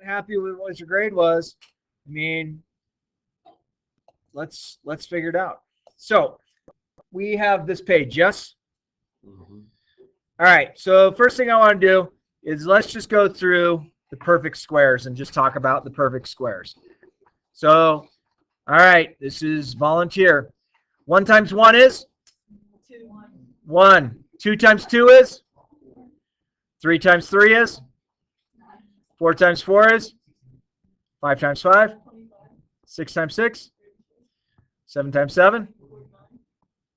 happy with what your grade was, I mean, let's figure it out. So we have this page, yes? Mm-hmm. All right, so first thing I want to do is let's just go through the perfect squares and just talk about the perfect squares. So, all right, this is volunteer. 1 times 1 is? 2. 1. 2 times 2 is? 3 times 3 is? 4 times 4 is? 5 times 5? 6 times 6? 7 times 7?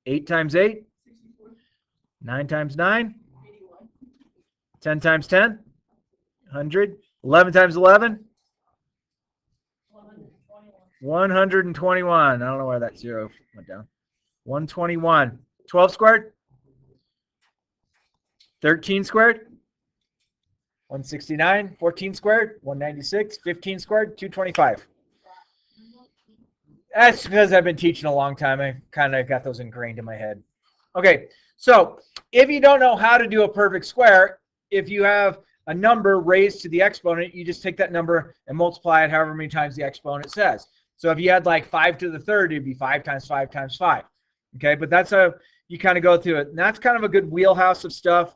8 times 8? 9 times 9? 10 times 10? 100. 11 times 11? 121. I don't know why that 0 went down. 121. 12 squared? 13 squared? 169. 14 squared? 196. 15 squared? 225. That's because I've been teaching a long time. I kind of got those ingrained in my head. Okay, so if you don't know how to do a perfect square, if you have a number raised to the exponent, you just take that number and multiply it however many times the exponent says. So if you had like 5 to the third, it'd be 5 times 5 times 5. Okay, but that's how you kind of go through it. And that's kind of a good wheelhouse of stuff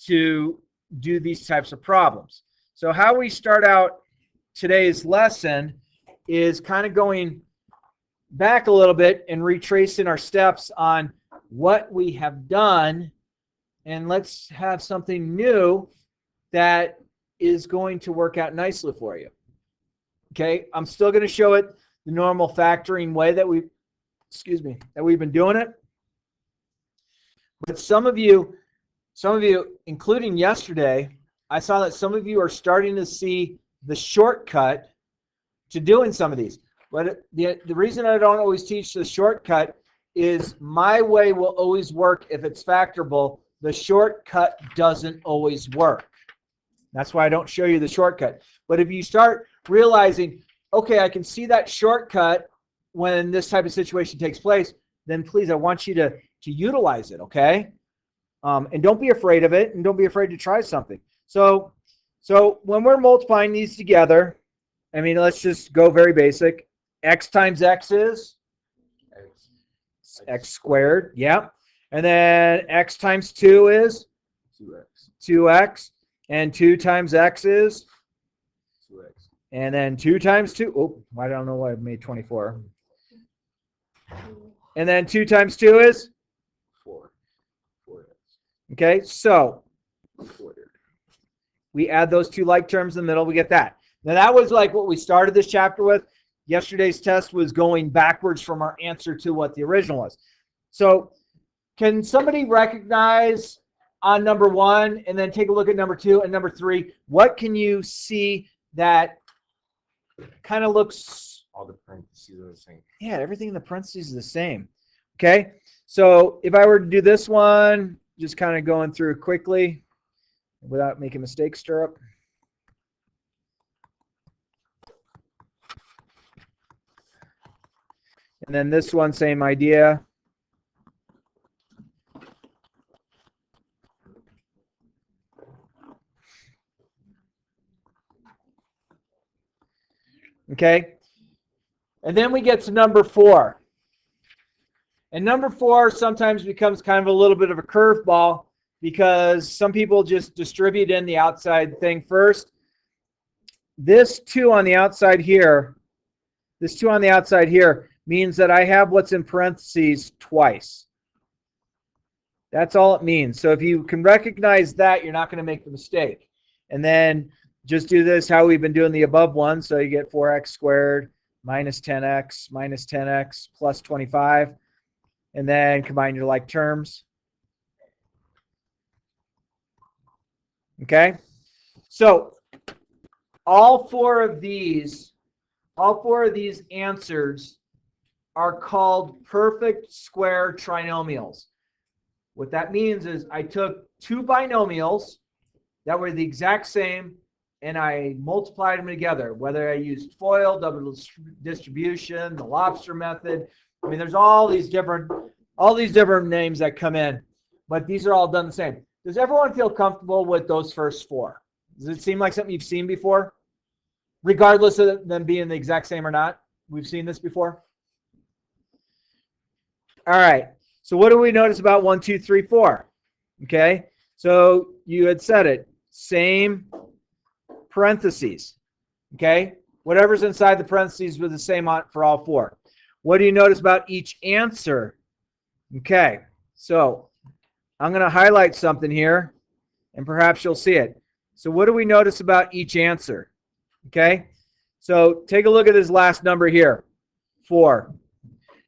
to do these types of problems. So how we start out today's lesson is kind of going back a little bit and retracing our steps on what we have done, and let's have something new that is going to work out nicely for you. Okay, I'm still going to show it the normal factoring way that we've been doing it. But some of you, including yesterday, I saw that some of you are starting to see the shortcut to doing some of these. But the reason I don't always teach the shortcut is my way will always work if it's factorable. The shortcut doesn't always work. That's why I don't show you the shortcut. But if you start realizing, okay, I can see that shortcut when this type of situation takes place, then please, I want you to utilize it, okay? And don't be afraid of it, and don't be afraid to try something. So when we're multiplying these together, I mean, let's just go very basic. X times X is? X squared, yeah. And then X times 2 is? 2x. 2x. And 2 times X is? 2x. And then 2 times 2, oh, I don't know why I made 24. And then 2 times 2 is? 4. 4x. Okay, so 4. we add those two like terms in the middle, we get that. Now that was like what we started this chapter with. Yesterday's test was going backwards from our answer to what the original was. So can somebody recognize on number 1 and then take a look at number 2 and number 3? What can you see that kind of looks... All the parentheses are the same. Yeah, everything in the parentheses is the same. Okay, so if I were to do this one, just kind of going through quickly without making mistakes stir up. And then this one, same idea. Okay. And then we get to number 4. And number 4 sometimes becomes kind of a little bit of a curveball because some people just distribute in the outside thing first. This 2 on the outside here, means that I have what's in parentheses twice. That's all it means. So if you can recognize that, you're not going to make the mistake. And then just do this how we've been doing the above one. So you get 4x squared minus 10x plus 25. And then combine your like terms. Okay? So all four of these answers are called perfect square trinomials. What that means is I took two binomials that were the exact same and I multiplied them together, whether I used FOIL, double distribution, the lobster method. I mean, there's all these different names that come in, but these are all done the same. Does everyone feel comfortable with those first four? Does it seem like something you've seen before? regardless of them being the exact same or not. We've seen this before. All right. So what do we notice about 1, 2, 3, 4? Okay. So you had said it. Same parentheses. Okay. Whatever's inside the parentheses was the same for all four. What do you notice about each answer? Okay. So I'm going to highlight something here, and perhaps you'll see it. So what do we notice about each answer? Okay. So take a look at this last number here, 4.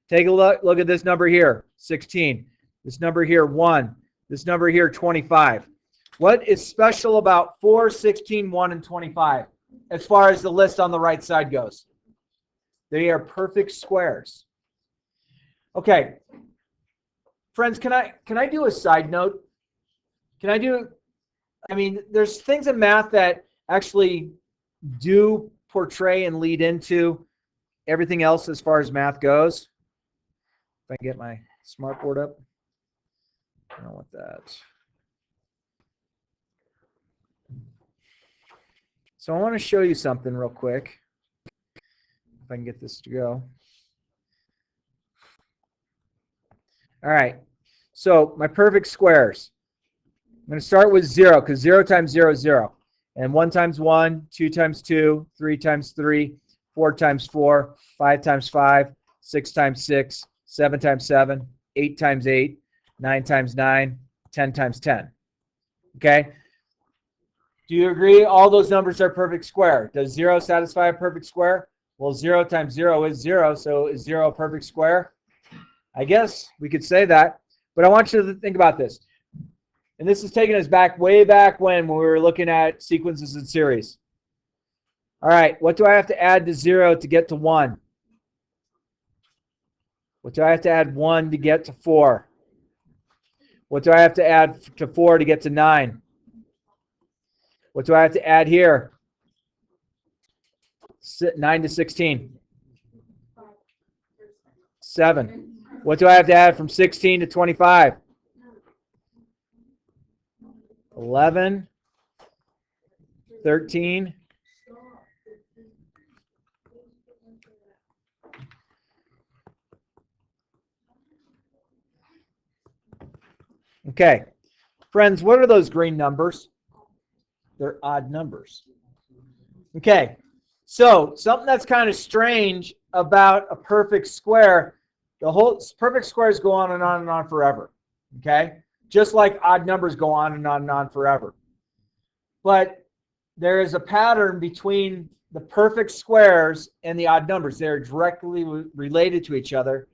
Take a look at this number here, 16. This number here, 1. This number here, 25. What is special about 4, 16, 1, and 25 as far as the list on the right side goes? They are perfect squares. Okay. Friends, can I do a side note? I mean, there's things in math that actually do portray and lead into everything else as far as math goes. If I can get my smartboard up. I don't want that. So I want to show you something real quick. If I can get this to go. All right. So my perfect squares. I'm going to start with 0 because 0 times 0 is 0. And 1 times 1, 2 times 2, 3 times 3, 4 times 4, 5 times 5, 6 times 6, 7 times 7, 8 times 8, 9 times 9, 10 times 10. Okay? Do you agree all those numbers are perfect square? Does 0 satisfy a perfect square? Well, 0 times 0 is 0, so is 0 a perfect square? I guess we could say that. But I want you to think about this. And this is taking us back way back when we were looking at sequences and series. All right, what do I have to add to 0 to get to 1? What do I have to add 1 to get to 4? What do I have to add to 4 to get to 9? What do I have to add here? 9 to 16. 7. What do I have to add from 16 to 25? 11. 13. Okay. Friends, what are those green numbers? They're odd numbers. Okay. So, something that's kind of strange about a perfect square, the whole perfect squares go on and on and on forever. Okay? Just like odd numbers go on and on and on forever. But there is a pattern between the perfect squares and the odd numbers. They're directly related to each other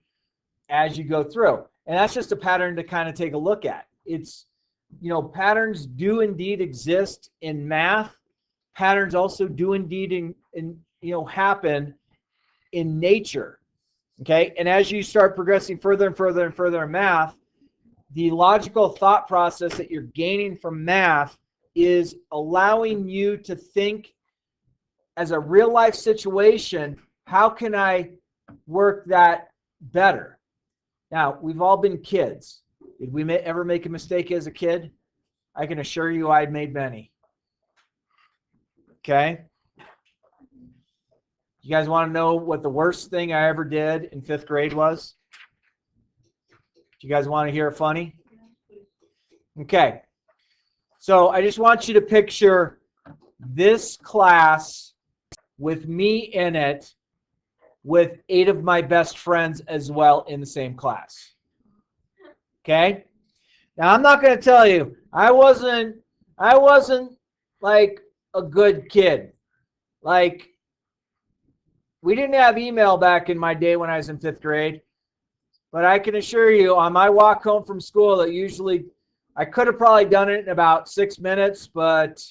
as you go through. And that's just a pattern to kind of take a look at. It's, patterns do indeed exist in math. Patterns also do indeed happen in nature. Okay? And as you start progressing further and further and further in math, the logical thought process that you're gaining from math is allowing you to think as a real life situation, how can I work that better? Now, we've all been kids. Did we ever make a mistake as a kid? I can assure you I'd made many. Okay? You guys want to know what the worst thing I ever did in 5th grade was? Do you guys want to hear it funny? Okay. So I just want you to picture this class with me in it, with 8 of my best friends as well in the same class. Okay? Now I'm not going to tell you, I wasn't like a good kid. Like, we didn't have email back in my day when I was in 5th grade. But I can assure you, on my walk home from school, I could have probably done it in about 6 minutes, but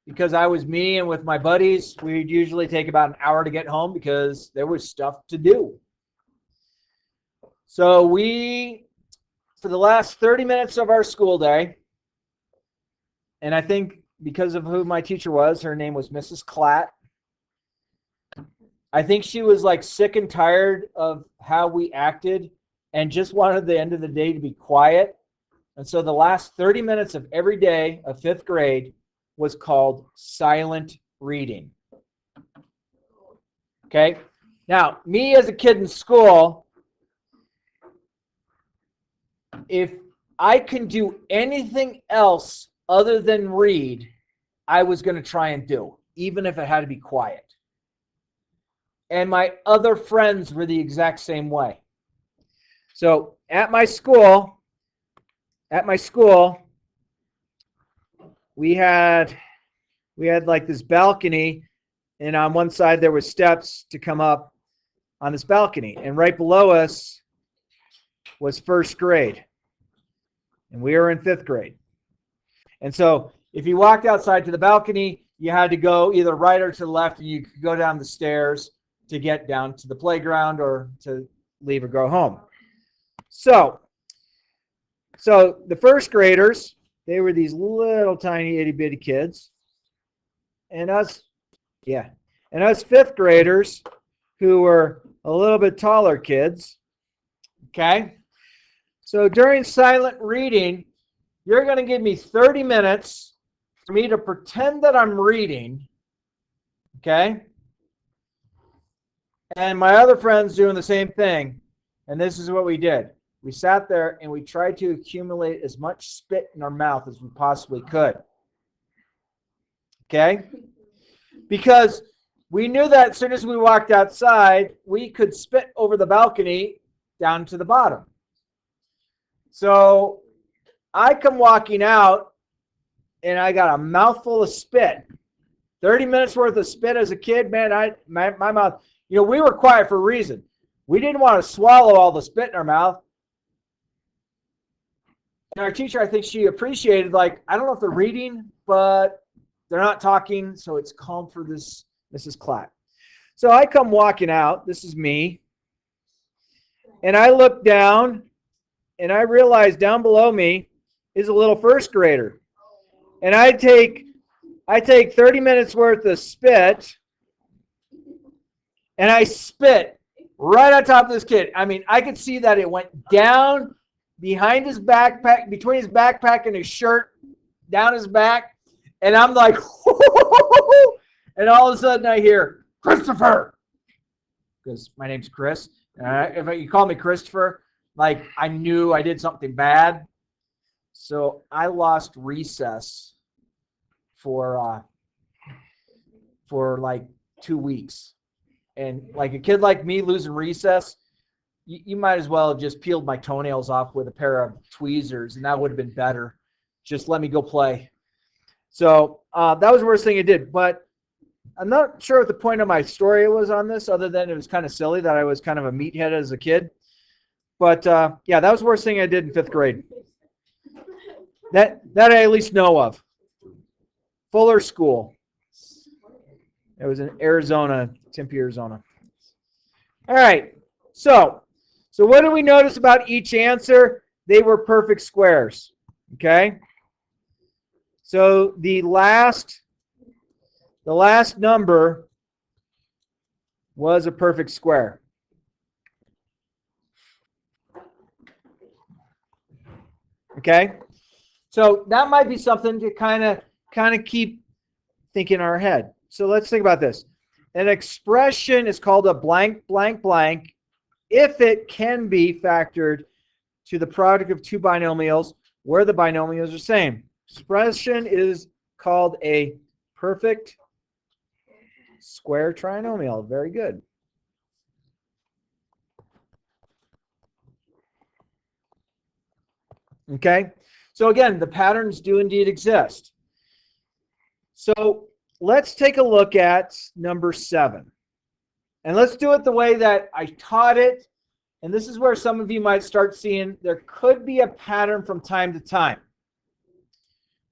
because I was me and with my buddies, we'd usually take about an hour to get home because there was stuff to do. So for the last 30 minutes of our school day, and I think because of who my teacher was, her name was Mrs. Klatt, I think she was like sick and tired of how we acted and just wanted the end of the day to be quiet. And so the last 30 minutes of every day of 5th grade was called silent reading. Okay? Now, me as a kid in school, if I can do anything else other than read, I was going to try and do, even if it had to be quiet. And my other friends were the exact same way. So at my school, we had like this balcony, and on one side there were steps to come up on this balcony, and right below us was first grade, and we were in fifth grade. And so if you walked outside to the balcony, you had to go either right or to the left, and you could go down the stairs to get down to the playground or to leave or go home. So the first graders, they were these little tiny itty bitty kids, and us fifth graders who were a little bit taller kids. Okay? So during silent reading, you're going to give me 30 minutes for me to pretend that I'm reading. Okay? And my other friends doing the same thing. And this is what we did. We sat there and we tried to accumulate as much spit in our mouth as we possibly could. Okay? Because we knew that as soon as we walked outside, we could spit over the balcony down to the bottom. So I come walking out and I got a mouthful of spit. 30 minutes worth of spit as a kid, man, my mouth, we were quiet for a reason. We didn't want to swallow all the spit in our mouth. And our teacher, I think she appreciated, like, I don't know if they're reading, but they're not talking, so it's calm for this Mrs. Clapp. So I come walking out. This is me. And I look down, and I realize down below me is a little first grader. And I take 30 minutes worth of spit, and I spit right on top of this kid. I mean, I could see that it went down behind his backpack, between his backpack and his shirt, down his back. And I'm like, and all of a sudden I hear, Christopher, because my name's Chris. If you call me Christopher, like, I knew I did something bad. So I lost recess for like 2 weeks. And like a kid like me losing recess, you might as well have just peeled my toenails off with a pair of tweezers, and that would have been better. Just let me go play. So that was the worst thing I did. But I'm not sure what the point of my story was on this, other than it was kind of silly that I was kind of a meathead as a kid. But yeah, that was the worst thing I did in fifth grade. That I at least know of. Fuller School. It was in Arizona, Tempe, Arizona. All right. So what do we notice about each answer? They were perfect squares. Okay? So the last number was a perfect square. Okay? So that might be something to kind of keep thinking in our head. So let's think about this. An expression is called a blank, blank, blank if it can be factored to the product of two binomials where the binomials are the same. Expression is called a perfect square trinomial. Very good. Okay? So again, the patterns do indeed exist. So let's take a look at number 7. And let's do it the way that I taught it. And this is where some of you might start seeing there could be a pattern from time to time.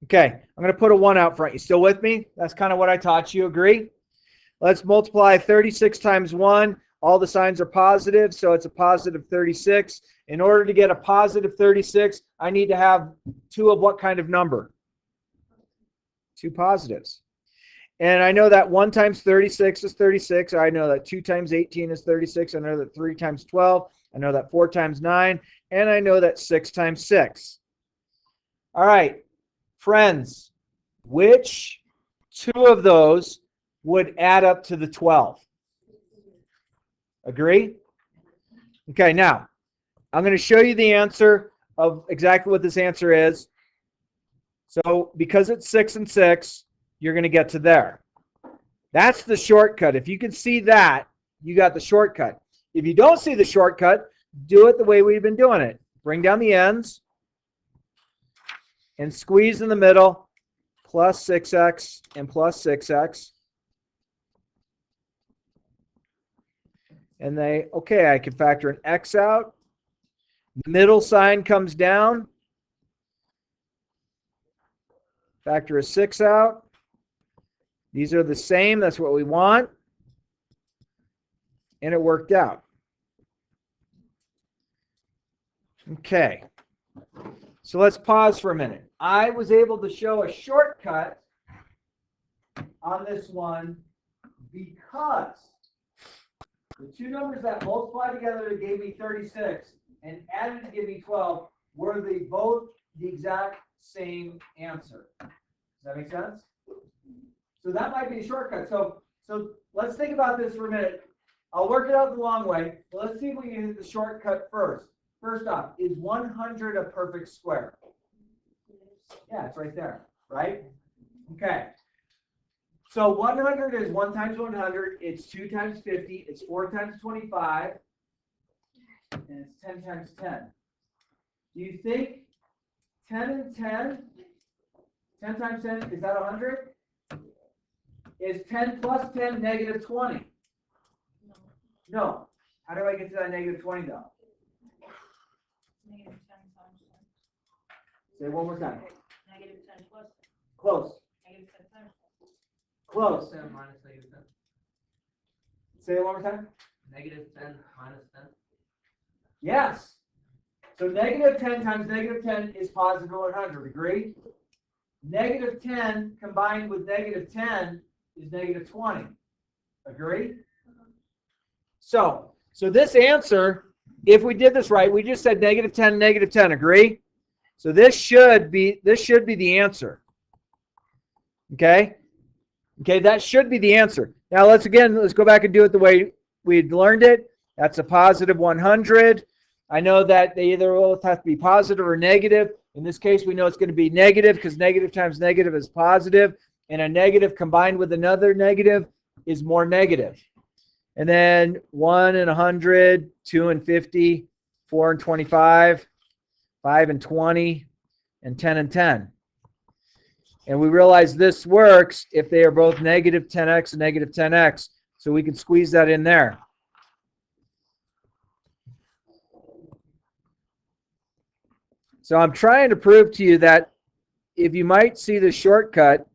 Okay, I'm going to put a 1 out front. You still with me? That's kind of what I taught you. Agree? Let's multiply 36 times 1. All the signs are positive, so it's a positive 36. In order to get a positive 36, I need to have 2 of what kind of number? 2 positives. And I know that 1 times 36 is 36. I know that 2 times 18 is 36. I know that 3 times 12. I know that 4 times 9. And I know that 6 times 6. All right, friends, which 2 of those would add up to the 12? Agree? Okay, now, I'm going to show you the answer of exactly what this answer is. So, because it's 6 and 6, you're going to get to there. That's the shortcut. If you can see that, you got the shortcut. If you don't see the shortcut, do it the way we've been doing it. Bring down the ends and squeeze in the middle, plus 6x and plus 6x. And okay, I can factor an x out. The middle sign comes down. Factor a 6 out. These are the same. That's what we want. And it worked out. Okay. So let's pause for a minute. I was able to show a shortcut on this one because the two numbers that multiplied together to give me 36 and added to give me 12 were both the exact same answer. Does that make sense? So that might be a shortcut. So let's think about this for a minute. I'll work it out the long way, but let's see if we can hit the shortcut first. First off, is 100 a perfect square? Yeah, it's right there, right? Okay. So 100 is 1 times 100. It's 2 times 50. It's 4 times 25. And it's 10 times 10. Do you think 10 and 10, 10 times 10, is that 100? Is 10 plus 10 negative 20? No. How do I get to that negative 20 though? Negative 10 times 10. Say it one more time. Negative 10 plus 10. Close. Negative 10 times 10. Close. 10 minus negative 10. Say it one more time. Negative 10 minus 10. Yes. So negative 10 times negative 10 is positive 100. Agree? Negative 10 combined with negative 10 is negative 20. Agree? So this answer, if we did this right, we just said negative 10, negative 10. Agree? So this should be the answer. Okay? Okay, that should be the answer. Now let's go back and do it the way we learned it. That's a positive 100. I know that they either both have to be positive or negative. In this case, we know it's going to be negative because negative times negative is positive, and a negative combined with another negative is more negative. And then 1 and 100, 2 and 50, 4 and 25, 5 and 20, and 10 and 10. And we realize this works if they are both negative 10x and negative 10x. So we can squeeze that in there. So I'm trying to prove to you that if you might see the shortcut,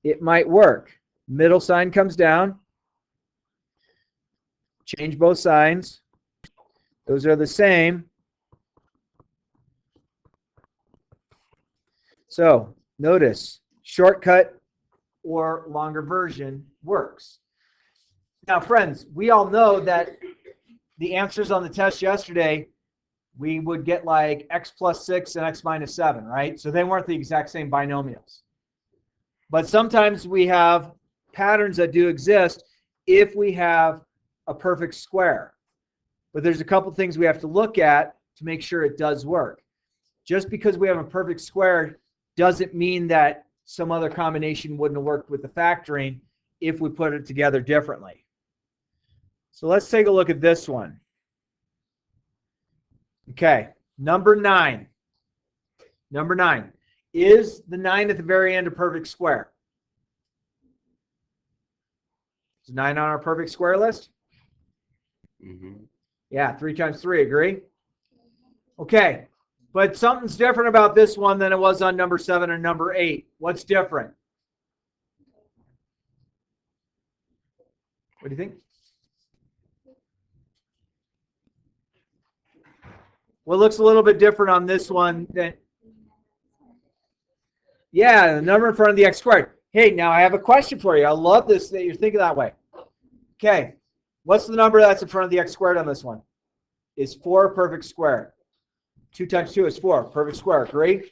it might work. Middle sign comes down. Change both signs. Those are the same. So notice, shortcut or longer version works. Now, friends, we all know that the answers on the test yesterday, we would get like x plus 6 and x minus 7, right? So they weren't the exact same binomials. But sometimes we have patterns that do exist if we have a perfect square. But there's a couple things we have to look at to make sure it does work. Just because we have a perfect square doesn't mean that some other combination wouldn't have worked with the factoring if we put it together differently. So let's take a look at this one. Okay, number 9. Number 9. Is the 9 at the very end a perfect square? Is 9 on our perfect square list? Mm-hmm. Yeah, 3 times 3, agree? Okay, but something's different about this one than it was on number 7 and number 8. What's different? What do you think? What looks a little bit different on this one than... Yeah, the number in front of the x squared. Hey, now I have a question for you. I love this that you're thinking that way. Okay, what's the number that's in front of the x squared on this one? Is 4 perfect square? 2 times 2 is 4. Perfect square. Agree?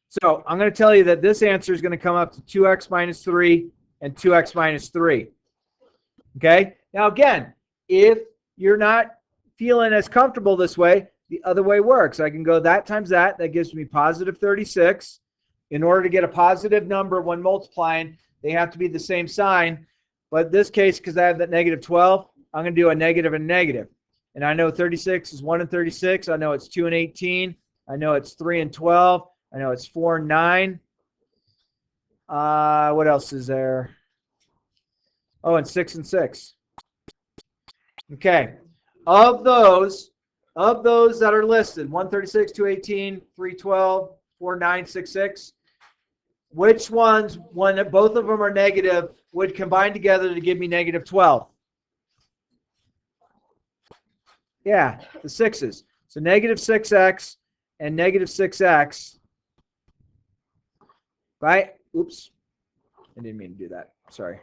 So I'm going to tell you that this answer is going to come up to 2x minus 3 and 2x minus 3. Okay? Now again, if you're not feeling as comfortable this way, the other way works. I can go that times that. That gives me positive 36. In order to get a positive number when multiplying, they have to be the same sign. But in this case, because I have that negative 12, I'm going to do a negative and negative. And I know 36 is 1 and 36. I know it's 2 and 18. I know it's 3 and 12. I know it's 4 and 9. What else is there? Oh, and 6 and 6. Okay. Of those that are listed, 136, 218, 312, 4, 9, 6, 6, which ones, when both of them are negative, would combine together to give me negative 12? Yeah, the 6's. So negative 6x and negative 6x. Right? Oops. I didn't mean to do that. Sorry.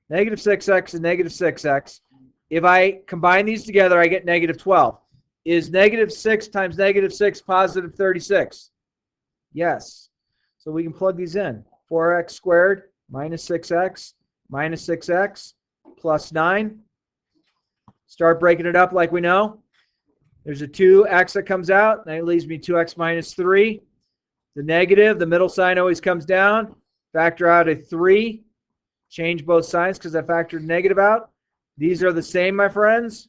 Negative 6x and negative 6x. If I combine these together, I get negative 12. Is negative 6 times negative 6 positive 36? Yes. So we can plug these in. 4x squared minus 6x plus 9. Start breaking it up like we know. There's a 2x that comes out. That leaves me 2x minus 3. The negative, the middle sign always comes down. Factor out a 3. Change both signs because I factored negative out. These are the same, my friends.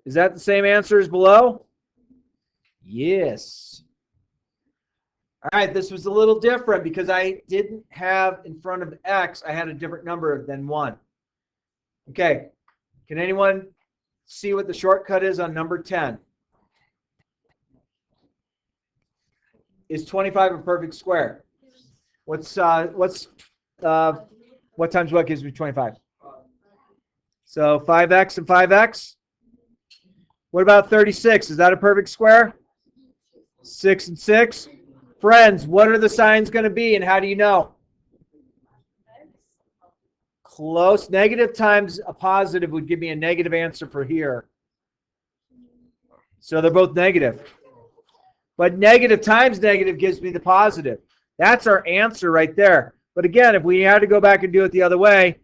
Is that the same answer as below? Yes. All right, this was a little different because I didn't have in front of x, I had a different number than 1. Okay, can anyone see what the shortcut is on number 10? Is 25 a perfect square? What times what gives me 25? So 5x and 5x. What about 36? Is that a perfect square? 6 and 6. Friends, what are the signs going to be and how do you know? Close. Negative times a positive would give me a negative answer for here. So they're both negative. But negative times negative gives me the positive. That's our answer right there. But again, if we had to go back and do it the other way,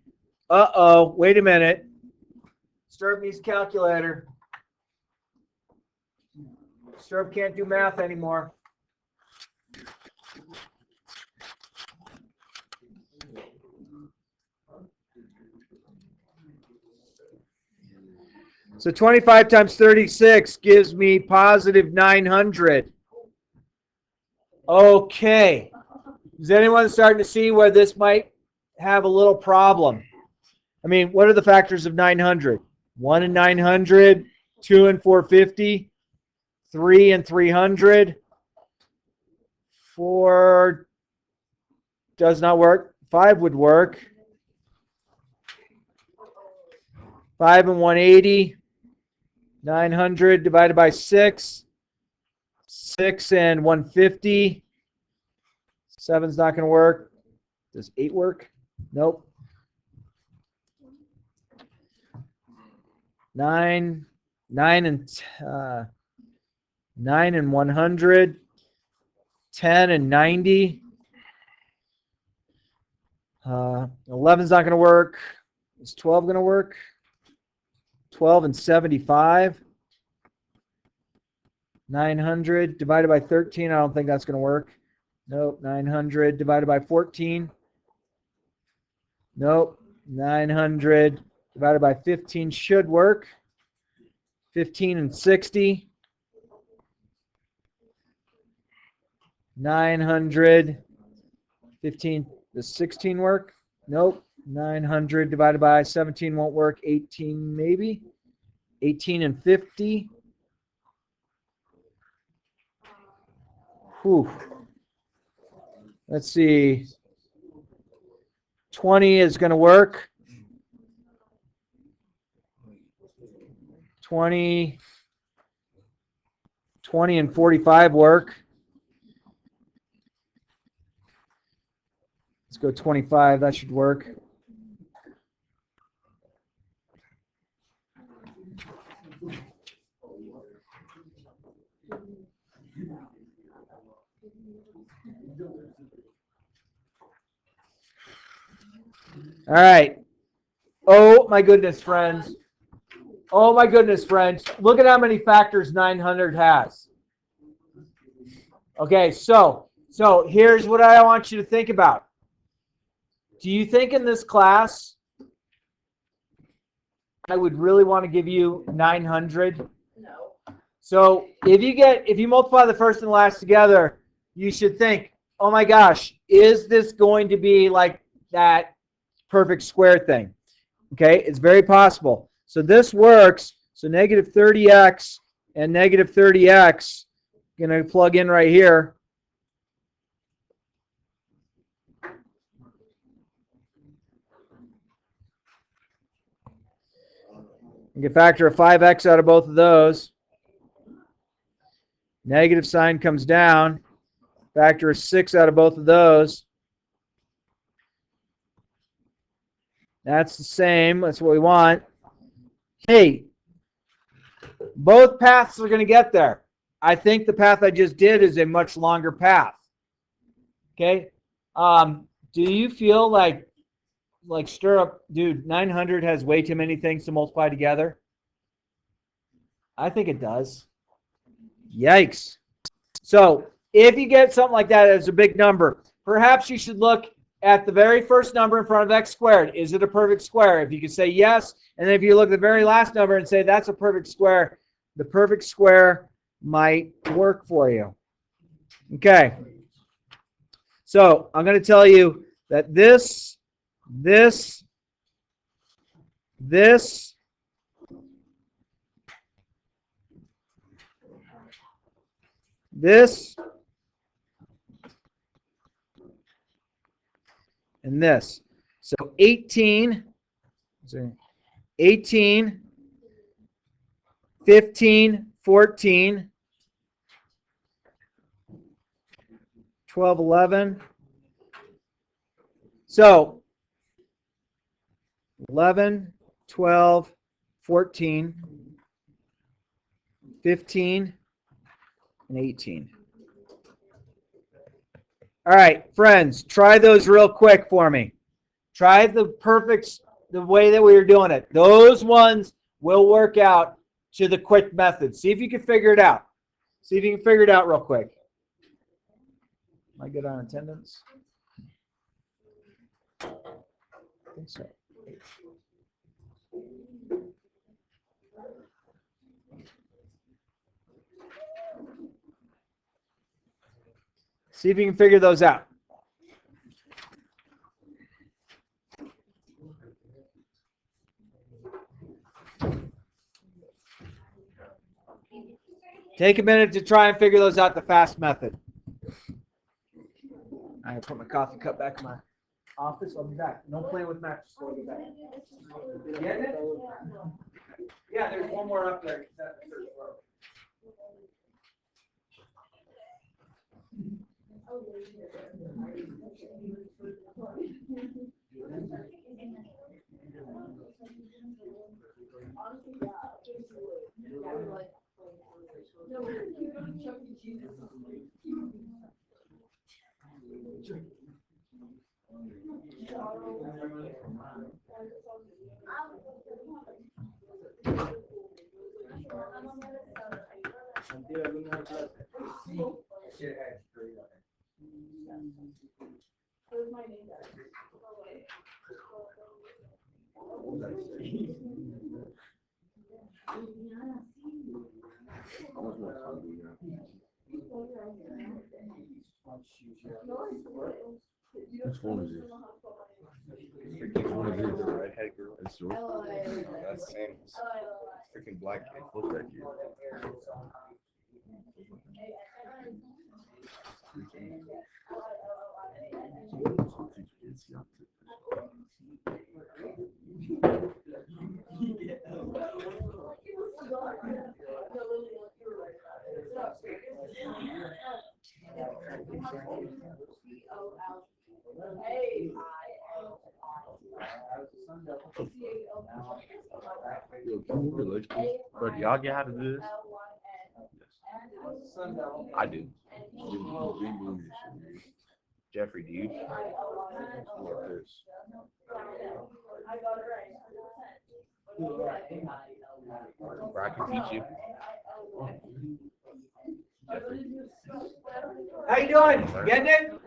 wait a minute. Sturb needs calculator. Sturb can't do math anymore. So 25 times 36 gives me positive 900. Okay. Is anyone starting to see where this might have a little problem? I mean, what are the factors of 900? 1 and 900, 2 and 450, 3 and 300, 4 does not work, 5 would work, 5 and 180, 900 divided by 6, 6 and 150, 7's not going to work. Does 8 work? Nope. 9 and 100, 10 and 90. 11's not going to work. Is 12 going to work? 12 and 75. 900 divided by 13. I don't think that's going to work. Nope. 900 divided by 14. Nope. 900 divided by 15 should work. 15 and 60. 900. 15. Does 16 work? Nope. 900 divided by 17 won't work. 18 maybe. 18 and 50. Whew. Let's see. 20 is going to work. 20 and 45 work. Let's go 25. That should work. All right. Oh my goodness, friends. Oh my goodness, friends. Look at how many factors 900 has. Okay, so here's what I want you to think about. Do you think in this class I would really want to give you 900? No. So if you multiply the first and the last together, you should think, oh my gosh, is this going to be like that perfect square thing? Okay, it's very possible. So this works. So negative 30x and negative 30x, going to plug in right here. You can factor a 5x out of both of those. Negative sign comes down. Factor a 6 out of both of those. That's the same. That's what we want. Hey, both paths are going to get there. I think the path I just did is a much longer path. Okay? Do you feel like stir up, dude, 900 has way too many things to multiply together? I think it does. Yikes. So if you get something like that as a big number, perhaps you should look at the very first number in front of x squared. Is it a perfect square? If you can say yes, and then if you look at the very last number and say that's a perfect square, the perfect square might work for you. Okay. So I'm going to tell you that this, and this. So 18, 15, 14, 12, 11. So 11, 12, 14, 15, and 18. All right, friends, try those real quick for me. Try the way that we were doing it. Those ones will work out to the quick method. See if you can figure it out. See if you can figure it out real quick. Am I good on attendance? I think so. See if you can figure those out. Take a minute to try and figure those out the fast method. I'm going to put my coffee cup back in my office. I'll be back. No playing with matches. I'll be back. Getting it? Yeah, there's one more up there. Which one is this? Freaking one is this? The redheaded girl. That's yours. That's Sam's. Freaking black kid. Look at you. Yo, can you move your legs, please? Bro, do y'all get how to do this? Yes. I do. Jeffrey, do you? Like this. Where I can teach you. How you doing? Getting it?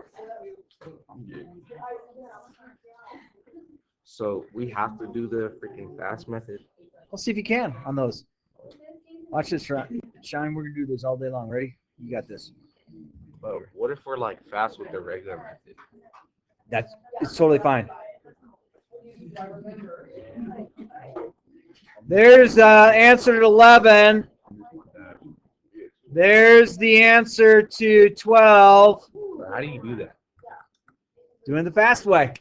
So we have to do the freaking fast method. We'll see if you can on those. Watch this, Shine. We're gonna do this all day long. Ready? You got this. But what if we're like fast with the regular method? It's totally fine. There's answer to 11. There's the answer to 12. How do you do that? Doing the fast way.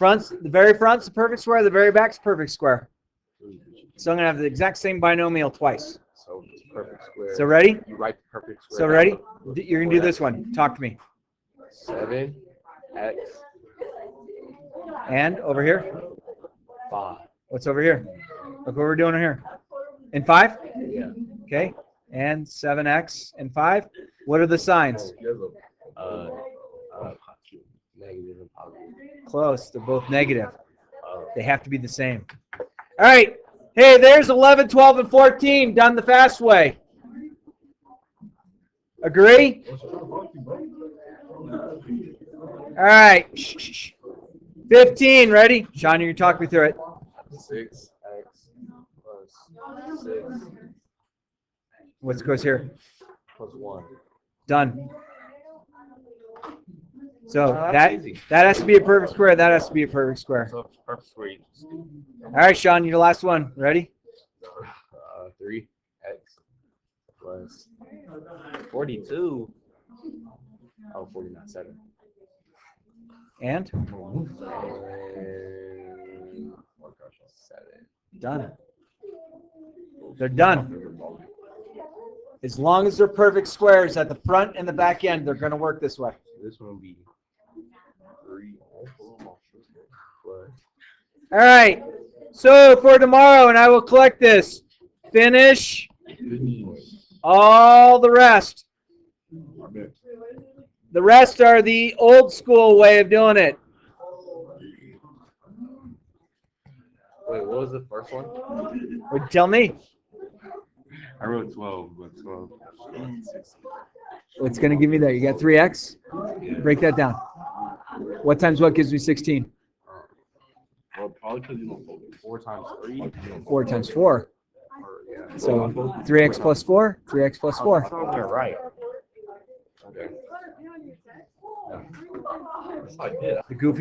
The very front's a perfect square. The very back's a perfect square. So I'm gonna have the exact same binomial twice. So it's perfect square. So ready? You write the perfect square. So ready? You're gonna do this one. Talk to me. 7x And over here. 5. What's over here? Look what we're doing here. And 5? Yeah. Okay. And 7x and 5. What are the signs? Negative and positive. Close. They're both negative. They have to be the same. All right. Hey, there's 11, 12, and 14 done the fast way. Agree? All right. 15. Ready? Sean, you can talk me through it. 6x plus 6 What goes here? plus 1. Done. So That's that easy. has to be a perfect square. That has to be a perfect square. So it's perfect square. You just do All right, Sean, you're the last one. Ready? 3x plus 42. Oh, 49, 7. And And oh my gosh, 7. done. They're done. As long as they're perfect squares at the front and the back end, they're going to work this way. This one will be 3 plus. All right. So for tomorrow, and I will collect this, finish all the rest. The rest are the old school way of doing it. Wait, what was the first one? Would tell me. I wrote 12, but 12. What's going to give me that? You got 3x? Yeah. Break that down. What times what gives me 16? Well, probably because you know 4 times 3. 4 times 4. Or, yeah. So 3x plus 4, 3x plus 4. You're right. Okay. Yeah. I did. The goofy